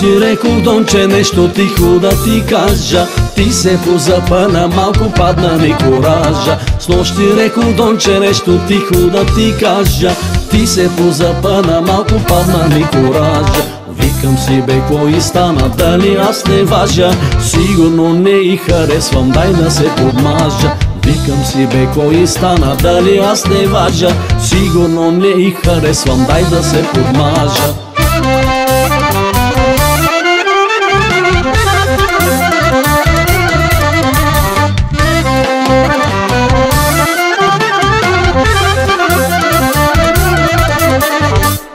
Снощи рекох, Донче, нещо тихо да ти кажа. Ти се позапъна, малко падна ми коража. Снощи рекох, Донче, нещо тихо да ти кажа. Ти се позапъна, малко падна ми коража. Викам си, бе, кво и стана, дали аз не важа? Сигурно не и харесвам, дай да се подмажа. Викам си, бе, кво и стана, дали аз не важа? Сигурно не и харесвам, дай да се подмажа.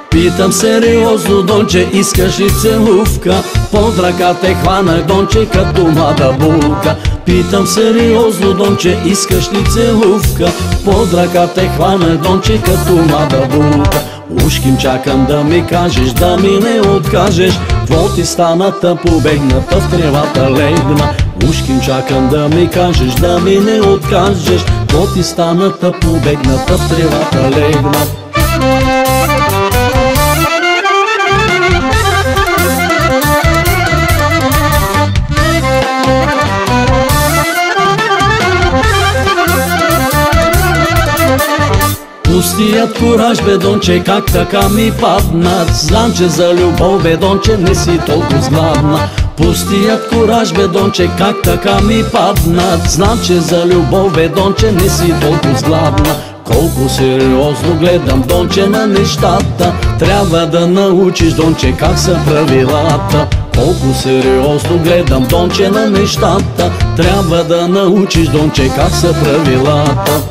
Питам сериозно, Донче, искаш ли целувка? Под ръка те хванах, Донче, като млада булка. Питам сериозно, Донче, искаш ли целувка? Под ръка те хванах, Донче, като млада булка. Ушким чакам да ми кажеш, да ми не откажеш. Кво ти стана, та побегната, в тревата легна. Ушким чакам да ми кажеш, да ми не откажеш. Кво ти стана, та побегната, в тревата легна. Пустият кураж, бе, Донче, как така ми падна? Знам, че за любов, бе, Донче, не си толкова згладна. Пустият кураж, бе, Донче, как така ми падна? Знам, че за любов, бе, Донче, не си толкова згладна. Колко сериозно гледам, Донче, на нещата. Трябва да научиш, Донче, как са правилата. Колко сериозно гледам, Донче, на нещата. Трябва да научиш, Донче, как са правилата.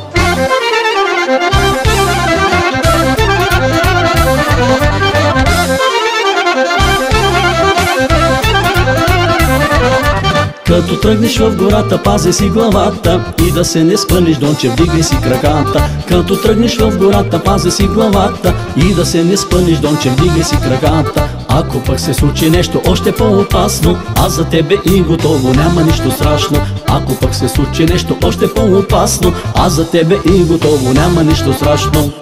Като тръгнеш в гората, пази си главата и да се не спънеш, Донче, вдигай си краката. Като тръгнеш в гората, пази си главата и да се не спънеш, Донче, вдигай си краката. Ако пък се случи нещо още по-опасно, аз за тебе и готово, няма нищо страшно. Ако пък се случи нещо още по-опасно, аз за тебе и готово, няма нищо страшно.